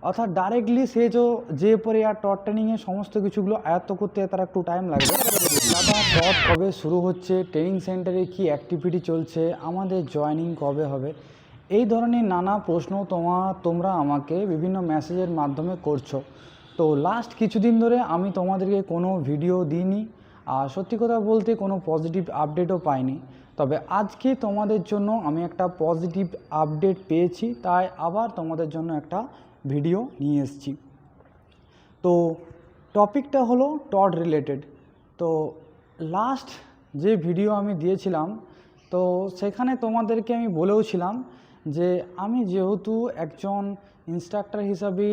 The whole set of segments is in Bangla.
অর্থাৎ ডাইরেক্টলি সে যে পরে আর টট ট্রেনিংয়ের সমস্ত কিছুগুলো আয়ত্ত করতে তার একটু টাইম লাগবে। দাদা টট কবে শুরু হচ্ছে, ট্রেনিং সেন্টারে কি অ্যাক্টিভিটি চলছে, আমাদের জয়েনিং কবে হবে, এই ধরনের নানা প্রশ্ন তোমরা আমাকে বিভিন্ন মেসেজের মাধ্যমে করছো। তো লাস্ট কিছুদিন ধরে আমি তোমাদেরকে কোনো ভিডিও দিইনি, আর সত্যি কথা বলতে কোনো পজিটিভ আপডেটও পাইনি। তবে আজকে তোমাদের জন্য আমি একটা পজিটিভ আপডেট পেয়েছি, তাই আবার তোমাদের জন্য একটা ভিডিও নিয়ে এসেছি। তো টপিকটা হলো টড রিলেটেড। তো লাস্ট যে ভিডিও আমি দিয়েছিলাম, তো সেখানে তোমাদেরকে আমি বলেওছিলাম যে আমি যেহেতু একজন ইনস্ট্রাক্টর হিসাবে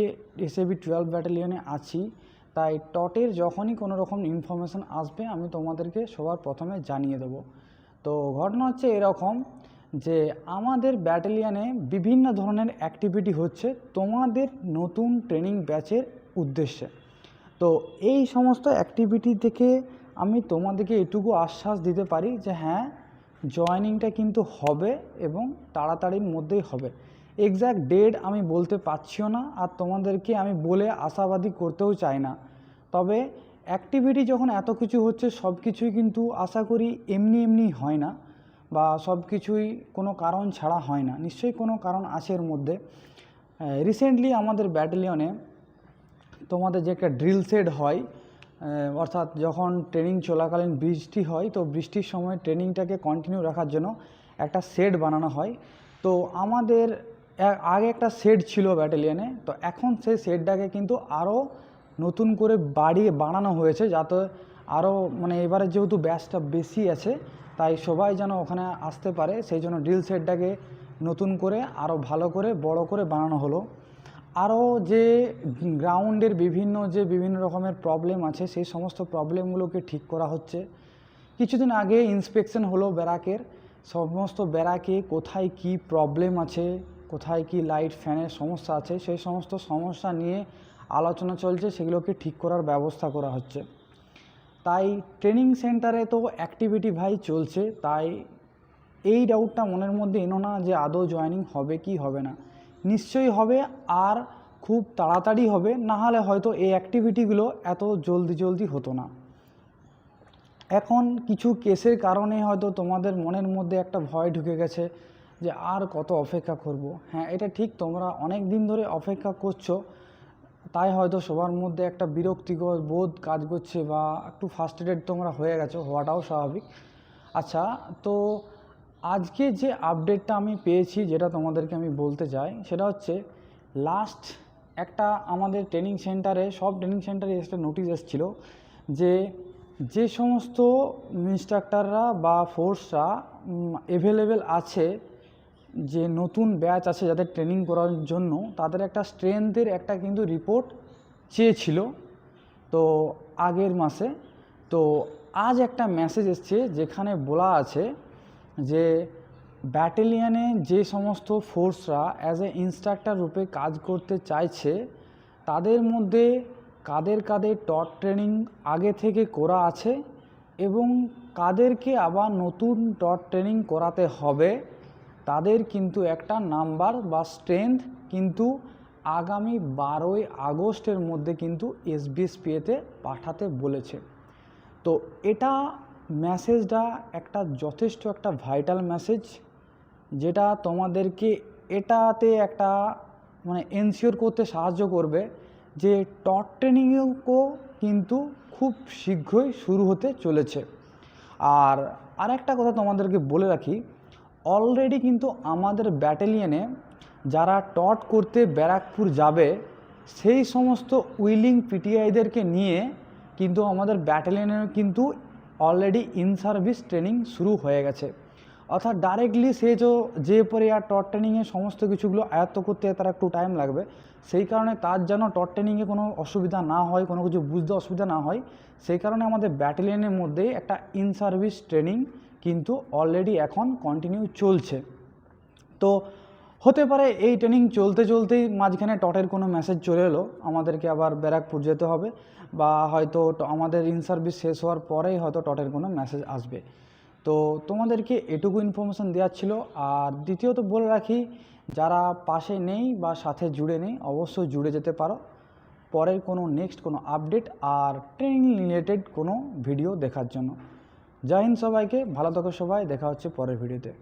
এসএবি 12 ব্যাটালিয়নে আছি, তাই টটের যখনই কোনো রকম ইনফরমেশান আসবে আমি তোমাদেরকে সবার প্রথমে জানিয়ে দেবো। তো ঘটনা হচ্ছে এরকম যে আমাদের ব্যাটালিয়নে বিভিন্ন ধরনের অ্যাক্টিভিটি হচ্ছে তোমাদের নতুন ট্রেনিং ব্যাচের উদ্দেশ্যে। তো এই সমস্ত অ্যাক্টিভিটি থেকে আমি তোমাদেরকে এটুকু আশ্বাস দিতে পারি যে হ্যাঁ, জয়েনিংটা কিন্তু হবে এবং তাড়াতাড়ির মধ্যেই হবে। এক্স্যাক্ট ডেট আমি বলতে পারছিও না, আর তোমাদেরকে আমি বলে আশাবাদী করতেও চাই না। তবে অ্যাক্টিভিটি যখন এত কিছু হচ্ছে, সব কিছুই কিন্তু আশা করি এমনি এমনি হয় না, বা সব কিছুই কোনো কারণ ছাড়া হয় না, নিশ্চয়ই কোনো কারণ আছে এর মধ্যে। রিসেন্টলি আমাদের ব্যাটালিয়নে তোমাদের যে একটা ড্রিল সেট হয়, অর্থাৎ যখন ট্রেনিং চলাকালীন বৃষ্টি হয়, তো বৃষ্টির সময় ট্রেনিংটাকে কন্টিনিউ রাখার জন্য একটা সেট বানানো হয়। তো আমাদের আগে একটা সেট ছিল ব্যাটালিয়নে, তো এখন সেই সেটটাকে কিন্তু আরও নতুন করে বানানো হয়েছে, যাতে আরও মানে এবারে যেহেতু ব্যাচটা বেশি আছে, তাই সবাই যেন ওখানে আসতে পারে, সেই জন্য ড্রিল সেটটাকে নতুন করে আরও ভালো করে বড় করে বানানো হলো। আরও যে গ্রাউন্ডের বিভিন্ন রকমের প্রবলেম আছে, সেই সমস্ত প্রবলেমগুলোকে ঠিক করা হচ্ছে। কিছুদিন আগে ইন্সপেকশন হলো ব্যারাকের, সমস্ত ব্যারাকে কোথায় কি প্রবলেম আছে, কোথায় কি লাইট ফ্যানের সমস্যা আছে, সেই সমস্ত সমস্যা নিয়ে আলোচনা চলছে, সেগুলোকে ঠিক করার ব্যবস্থা করা হচ্ছে। তাই ট্রেনিং সেন্টারে তো অ্যাক্টিভিটি ভাই চলছে, তাই এই ডাউটটা মনের মধ্যে এনো না যে আদৌ জয়েনিং হবে কি হবে না। নিশ্চয়ই হবে, আর খুব তাড়াতাড়ি হবে, না হলে হয়তো এই অ্যাক্টিভিটিগুলো এত জলদি হতো না। এখন কিছু কেসের কারণে হয়তো তোমাদের মনের মধ্যে একটা ভয় ঢুকে গেছে যে আর কত অপেক্ষা করব। হ্যাঁ, এটা ঠিক, তোমরা অনেক দিন ধরে অপেক্ষা করছো, তাই হয়তো সবার মধ্যে একটা বিরক্তিকর বোধ কাজ করছে, বা একটু ফার্স্ট্রেটেড তোমরা হয়ে গেছো, হওয়াটাও স্বাভাবিক। আচ্ছা, তো আজকে যে আপডেটটা আমি পেয়েছি, যেটা তোমাদেরকে আমি বলতে চাই, সেটা হচ্ছে লাস্ট একটা আমাদের ট্রেনিং সেন্টারে, সব ট্রেনিং সেন্টারে একটা নোটিশ এসেছিলো যে সমস্ত ইনস্ট্রাক্টররা বা ফোর্সরা অ্যাভেলেবেল আছে, যে নতুন ব্যাচ আছে যাদের ট্রেনিং করার জন্য, তাদের একটা স্ট্রেংথের একটা কিন্তু রিপোর্ট চেয়েছিল তো আগের মাসে। তো আজ একটা মেসেজ এসছে যেখানে বলা আছে যে ব্যাটালিয়নে যে সমস্ত ফোর্সরা অ্যাজ এ ইনস্ট্রাক্টর রূপে কাজ করতে চাইছে, তাদের মধ্যে কাদের টট ট্রেনিং আগে থেকে করা আছে এবং কাদেরকে আবার নতুন টট ট্রেনিং করাতে হবে, তাদের কিন্তু একটা নাম্বার বা স্ট্রেংথ কিন্তু আগামী 12ই আগস্টের মধ্যে কিন্তু এসবিএসপিএতে পাঠাতে বলেছে। তো এটা মেসেজটা একটা যথেষ্ট একটা ভাইটাল মেসেজ, যেটা তোমাদেরকে এটাতে একটা মানে এনশিওর করতে সাহায্য করবে যে টট ট্রেনিংও কিন্তু খুব শীঘ্রই শুরু হতে চলেছে। আর আরেকটা কথা তোমাদেরকে বলে রাখি, অলরেডি কিন্তু আমাদের ব্যাটালিয়নে যারা টট করতে ব্যারাকপুর যাবে, সেই সমস্ত উইলিং পিটিআইদেরকে নিয়ে কিন্তু আমাদের ব্যাটালিয়নের কিন্তু অলরেডি ইন সার্ভিস ট্রেনিং শুরু হয়ে গেছে। অর্থাৎ ডাইরেক্টলি যে পরে আর টট ট্রেনিংয়ের সমস্ত কিছুগুলো আয়ত্ত করতে তার একটু টাইম লাগবে, সেই কারণে তার যেন টট ট্রেনিংয়ে কোনো অসুবিধা না হয়, কোনো কিছু বুঝতে অসুবিধা না হয়, সেই কারণে আমাদের ব্যাটালিয়নের মধ্যে একটা ইন সার্ভিস ট্রেনিং কিন্তু অলরেডি এখন কন্টিনিউ চলছে। তো হতে পারে এই ট্রেনিং চলতেই মাঝখানে টটের কোনো মেসেজ চলে এলো, আমাদেরকে আবার ব্যারাকপুর যেতে হবে, বা হয়তো আমাদের ইন সার্ভিস শেষ হওয়ার পরেই হয়তো টটের কোনো মেসেজ আসবে। তো তোমাদেরকে এটুকু ইনফরমেশান দেওয়ার ছিল। আর দ্বিতীয়ত বলে রাখি যারা পাশে নেই বা সাথে জুড়ে নেই অবশ্যই জুড়ে যেতে পারো পরের কোনো নেক্সট কোনো আপডেট আর ট্রেনিং রিলেটেড কোনো ভিডিও দেখার জন্য। জয় হিন্দ সবাইকে, ভালো থাকো সবাই, দেখা হচ্ছে পরের ভিডিওতে।